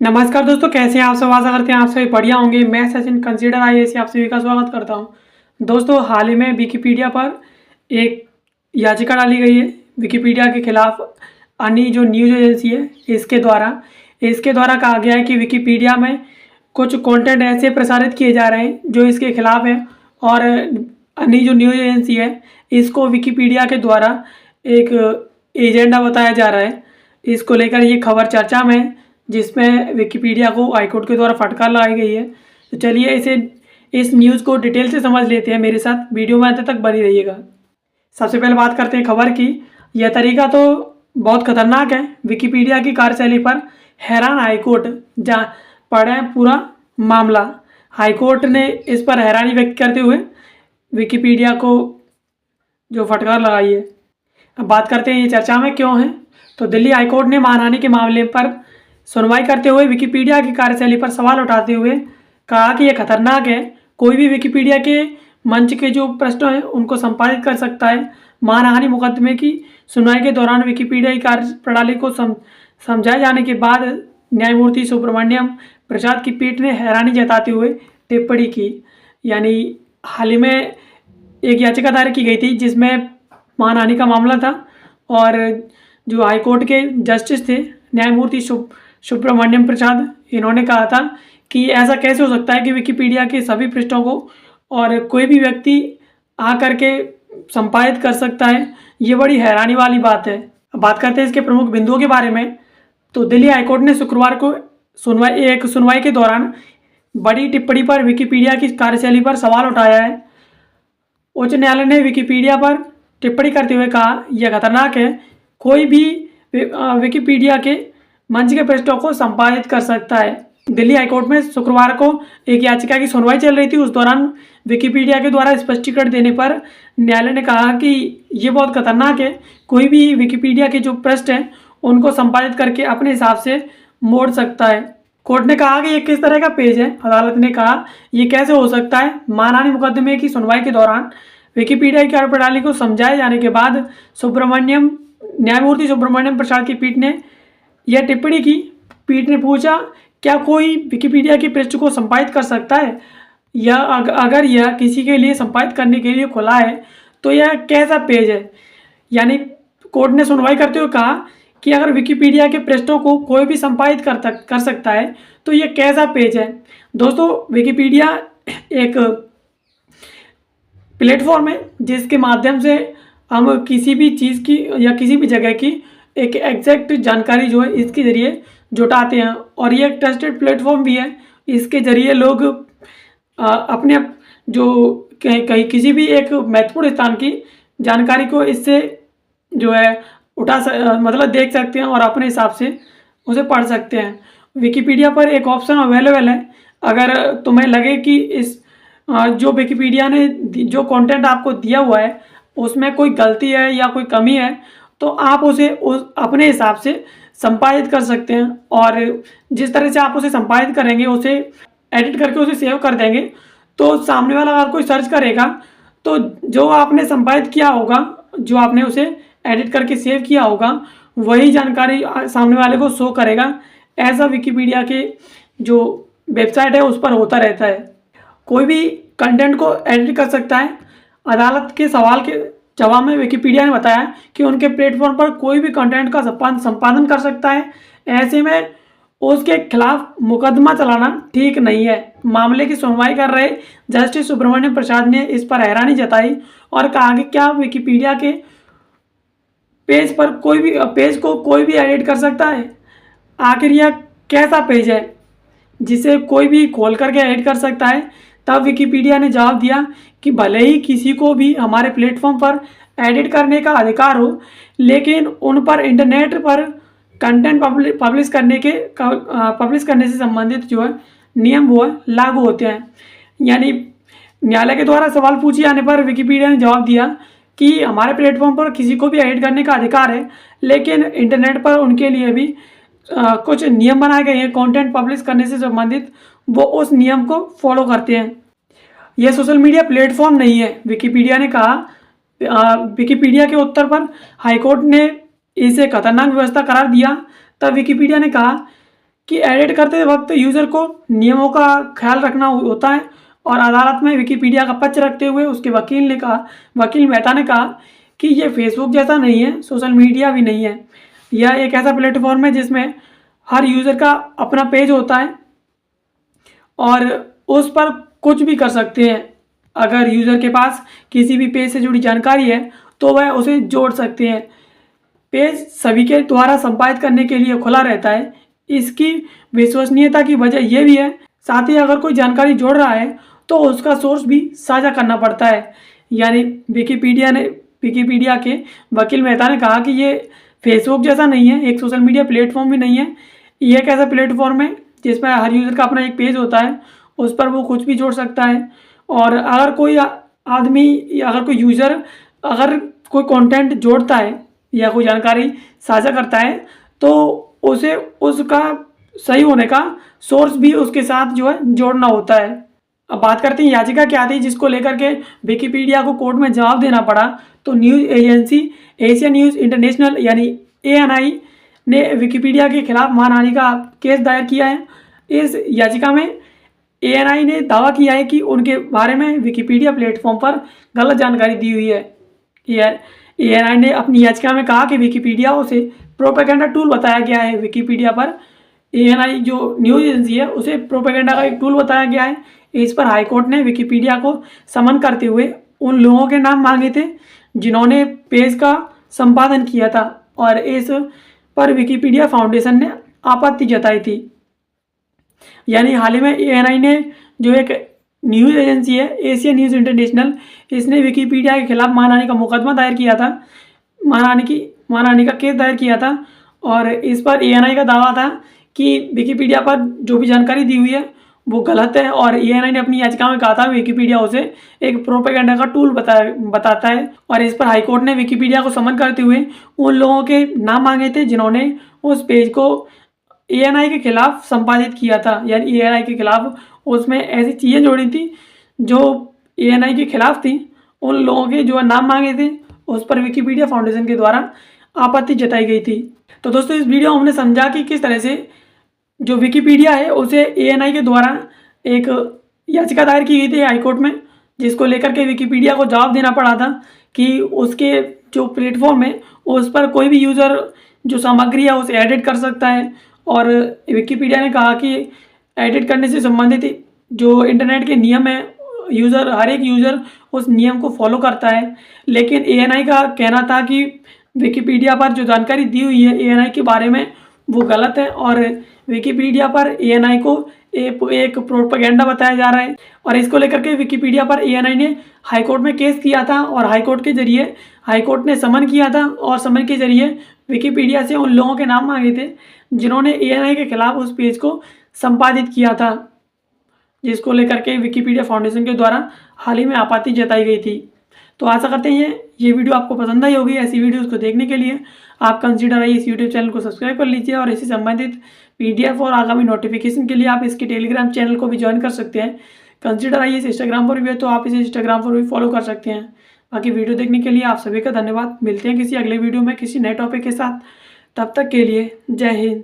नमस्कार दोस्तों, कैसे हैं आप सब। आशा करते हैं आप सभी बढ़िया होंगे। मैं सचिन कंसीडर आईएएस आप सभी का स्वागत करता हूं। दोस्तों, हाल ही में विकिपीडिया पर एक याचिका डाली गई है विकिपीडिया के खिलाफ। अन्य जो न्यूज़ एजेंसी है इसके द्वारा कहा गया है कि विकिपीडिया में कुछ कंटेंट ऐसे प्रसारित किए जा रहे हैं जो इसके खिलाफ है। और अन्य जो न्यूज़ एजेंसी है इसको विकिपीडिया के द्वारा एक एजेंडा बताया जा रहा है। इसको लेकर ये खबर चर्चा में है, जिसमें विकिपीडिया को हाईकोर्ट के द्वारा फटकार लगाई गई है। तो चलिए इस न्यूज़ को डिटेल से समझ लेते हैं। मेरे साथ वीडियो में अंत तक बनी रहिएगा। सबसे पहले बात करते हैं खबर की। यह तरीका तो बहुत खतरनाक है। विकिपीडिया की कार्यशैली पर हैरान हाईकोर्ट। जहाँ पढ़ें पूरा मामला। हाईकोर्ट ने इस पर हैरानी व्यक्त करते हुए विकिपीडिया को जो फटकार लगाई है। अब बात करते हैं ये चर्चा में क्यों है। तो दिल्ली हाईकोर्ट ने मानहानि के मामले पर सुनवाई करते हुए विकिपीडिया की कार्यशैली पर सवाल उठाते हुए कहा कि यह खतरनाक है। कोई भी विकिपीडिया के मंच के जो प्रश्न हैं उनको संपादित कर सकता है। मानहानि मुकदमे की सुनवाई के दौरान विकिपीडिया की कार्यप्रणाली को समझाए जाने के बाद न्यायमूर्ति सुब्रमण्यम प्रसाद की पीठ ने हैरानी जताते हुए टिप्पणी की। यानी हाल ही में एक याचिका दायर की गई थी जिसमें मानहानि का मामला था, और जो हाईकोर्ट के जस्टिस थे न्यायमूर्ति सुब्रमण्यम प्रसाद, इन्होंने कहा था कि ऐसा कैसे हो सकता है कि विकिपीडिया के सभी पृष्ठों को और कोई भी व्यक्ति आकर के संपादित कर सकता है। ये बड़ी हैरानी वाली बात है। अब बात करते हैं इसके प्रमुख बिंदुओं के बारे में। तो दिल्ली हाईकोर्ट ने शुक्रवार को सुनवाई के दौरान बड़ी टिप्पणी पर विकिपीडिया की कार्यशैली पर सवाल उठाया है। उच्च न्यायालय ने विकिपीडिया पर टिप्पणी करते हुए कहा यह खतरनाक है। कोई भी विकिपीडिया के मंच के पृष्ठों को संपादित कर सकता है। दिल्ली हाईकोर्ट में शुक्रवार को एक याचिका की सुनवाई चल रही थी। उस दौरान विकिपीडिया के द्वारा स्पष्टीकरण देने पर न्यायालय ने कहा कि ये बहुत खतरनाक है। कोई भी विकिपीडिया के जो पृष्ठ हैं उनको संपादित करके अपने हिसाब से मोड़ सकता है। कोर्ट ने कहा कि ये किस तरह का पेज है। अदालत ने कहा ये कैसे हो सकता है। मानहानि मुकदमे की सुनवाई के दौरान विकिपीडिया की कार्यप्रणाली को समझाए जाने के बाद न्यायमूर्ति सुब्रमण्यम प्रसाद की पीठ ने यह टिप्पणी की। पीठ ने पूछा क्या कोई विकिपीडिया के पृष्ठ को संपादित कर सकता है, या अगर यह किसी के लिए संपादित करने के लिए खुला है तो यह कैसा पेज है। यानी कोर्ट ने सुनवाई करते हुए कहा कि अगर विकिपीडिया के पृष्ठों को कोई भी संपादित कर सकता है तो यह कैसा पेज है। दोस्तों, विकिपीडिया एक प्लेटफॉर्म है जिसके माध्यम से हम किसी भी चीज़ की या किसी भी जगह की एक एग्जैक्ट जानकारी जो है इसके ज़रिए जुटाते हैं, और ये एक ट्रस्टेड प्लेटफॉर्म भी है। इसके ज़रिए लोग अपने जो कहीं किसी भी एक महत्वपूर्ण स्थान की जानकारी को इससे जो है मतलब देख सकते हैं और अपने हिसाब से उसे पढ़ सकते हैं। विकिपीडिया पर एक ऑप्शन अवेलेबल है। अगर तुम्हें लगे कि इस जो विकिपीडिया ने जो कंटेंट आपको दिया हुआ है उसमें कोई गलती है या कोई कमी है तो आप उसे अपने हिसाब से संपादित कर सकते हैं, और जिस तरह से आप उसे संपादित करेंगे, उसे एडिट करके उसे सेव कर देंगे, तो सामने वाला अगर कोई सर्च करेगा तो जो आपने संपादित किया होगा, जो आपने उसे एडिट करके सेव किया होगा, वही जानकारी सामने वाले को शो करेगा। ऐसा विकिपीडिया के जो वेबसाइट है उस पर होता रहता है। कोई भी कंटेंट को एडिट कर सकता है। अदालत के सवाल के जवाब में विकिपीडिया ने बताया कि उनके प्लेटफॉर्म पर कोई भी कंटेंट का संपादन कर सकता है। ऐसे में उसके खिलाफ मुकदमा चलाना ठीक नहीं है। मामले की सुनवाई कर रहे जस्टिस सुब्रमण्यम प्रसाद ने इस पर हैरानी जताई और कहा कि क्या विकिपीडिया के पेज को कोई भी एडिट कर सकता है। आखिर यह कैसा पेज है जिसे कोई भी खोल करके एडिट कर सकता है। तब विकिपीडिया ने जवाब दिया कि भले ही किसी को भी हमारे प्लेटफॉर्म पर एडिट करने का अधिकार हो, लेकिन उन पर इंटरनेट पर कंटेंट पब्लिश करने से संबंधित जो है नियम वो लागू होते हैं। यानी न्यायालय के द्वारा सवाल पूछे जाने पर विकिपीडिया ने जवाब दिया कि हमारे प्लेटफॉर्म पर किसी को भी एडिट करने का अधिकार है, लेकिन इंटरनेट पर उनके लिए भी कुछ नियम बनाए गए हैं कंटेंट पब्लिश करने से संबंधित। वो उस नियम को फॉलो करते हैं। यह सोशल मीडिया प्लेटफॉर्म नहीं है, विकिपीडिया ने कहा। विकिपीडिया के उत्तर पर हाईकोर्ट ने इसे खतरनाक व्यवस्था करार दिया। तब विकिपीडिया ने कहा कि एडिट करते वक्त यूज़र को नियमों का ख्याल रखना होता है। और अदालत में विकिपीडिया का पक्ष रखते हुए उसके वकील मेहता ने कहा कि ये फेसबुक जैसा नहीं है, सोशल मीडिया भी नहीं है। यह एक ऐसा प्लेटफॉर्म है जिसमें हर यूज़र का अपना पेज होता है और उस पर कुछ भी कर सकते हैं। अगर यूज़र के पास किसी भी पेज से जुड़ी जानकारी है तो वह उसे जोड़ सकते हैं। पेज सभी के द्वारा संपादित करने के लिए खुला रहता है। इसकी विश्वसनीयता की वजह यह भी है, साथ ही अगर कोई जानकारी जोड़ रहा है तो उसका सोर्स भी साझा करना पड़ता है। यानी विकिपीडिया के वकील मेहता ने कहा कि ये फेसबुक जैसा नहीं है, एक सोशल मीडिया प्लेटफॉर्म भी नहीं है। ये एक ऐसा प्लेटफॉर्म है जिसमें हर यूज़र का अपना एक पेज होता है, उस पर वो कुछ भी जोड़ सकता है। और अगर कोई आदमी या अगर कोई यूज़र अगर कोई कंटेंट जोड़ता है या कोई जानकारी साझा करता है तो उसे उसका सही होने का सोर्स भी उसके साथ जो है जोड़ना होता है। अब बात करते हैं याचिका क्या थी जिसको लेकर के विकिपीडिया को कोर्ट में जवाब देना पड़ा। तो news agency Asia news international यानी ANI ने विकिपीडिया के खिलाफ मानहानि का केस दायर किया है। इस याचिका में ANI ने दावा किया है कि उनके बारे में विकिपीडिया प्लेटफॉर्म पर गलत जानकारी दी हुई है। ANI ने अपनी याचिका में कहा कि विकिपीडिया उसे प्रोपेगेंडा टूल बताया गया है। विकिपीडिया पर ANI जो न्यूज़ एजेंसी है उसे प्रोपेगेंडा का एक टूल बताया गया है। इस पर हाईकोर्ट ने विकिपीडिया को समन करते हुए उन लोगों के नाम मांगे थे जिन्होंने पेज का संपादन किया था और इस पर विकिपीडिया फाउंडेशन ने आपत्ति जताई थी। यानी हाल ही में ANI ने जो एक न्यूज़ एजेंसी है एशिया न्यूज़ इंटरनेशनल, इसने विकिपीडिया के खिलाफ मानहानि का मुकदमा दायर किया था, मानहानि का केस दायर किया था। और इस पर ANI का दावा था कि विकिपीडिया पर जो भी जानकारी दी हुई है वो गलत है। और ANI ने अपनी याचिका में कहा था विकिपीडिया उसे एक प्रोपेगेंडा का टूल बताता है। और इस पर हाईकोर्ट ने विकिपीडिया को समन करते हुए उन लोगों के नाम मांगे थे जिन्होंने उस पेज को ANI के खिलाफ संपादित किया था। यानी ANI के खिलाफ उसमें ऐसी चीज़ें जोड़ी थी जो ANI के खिलाफ थी। उन लोगों के जो नाम मांगे थे उस पर विकिपीडिया फाउंडेशन के द्वारा आपत्ति जताई गई थी। तो दोस्तों इस वीडियो में हमने समझा कि किस तरह से जो विकिपीडिया है उसे ANI के द्वारा एक याचिका दायर की गई थी हाईकोर्ट में, जिसको लेकर के विकिपीडिया को जवाब देना पड़ा था कि उसके जो प्लेटफॉर्म है उस पर कोई भी यूज़र जो सामग्री है उसे एडिट कर सकता है। और विकिपीडिया ने कहा कि एडिट करने से संबंधित जो इंटरनेट के नियम है हर एक यूज़र उस नियम को फॉलो करता है। लेकिन ANI का कहना था कि विकिपीडिया पर जो जानकारी दी हुई है ANI के बारे में वो गलत है और विकिपीडिया पर ANI को एक प्रोपेगेंडा बताया जा रहा है। और इसको लेकर के विकिपीडिया पर ANI ने हाईकोर्ट में केस किया था और हाईकोर्ट ने समन किया था और समन के जरिए विकिपीडिया से उन लोगों के नाम मांगे थे जिन्होंने ANI के खिलाफ उस पेज को संपादित किया था, जिसको लेकर के विकिपीडिया फाउंडेशन के द्वारा हाल ही में आपत्ति जताई गई थी। तो आशा करते हैं ये वीडियो आपको पसंद आई होगी। ऐसी वीडियोस को देखने के लिए आप कंसीडर आइए इस यूट्यूब चैनल को सब्सक्राइब कर लीजिए और इसी संबंधित PDF और आगामी नोटिफिकेशन के लिए आप इसके टेलीग्राम चैनल को भी ज्वाइन कर सकते हैं। कंसीडर आइए इस इंस्टाग्राम पर भी है तो आप इसे इंस्टाग्राम पर भी फॉलो कर सकते हैं। बाकी वीडियो देखने के लिए आप सभी का धन्यवाद। मिलते हैं किसी अगले वीडियो में किसी नए टॉपिक के साथ। तब तक के लिए जय हिंद।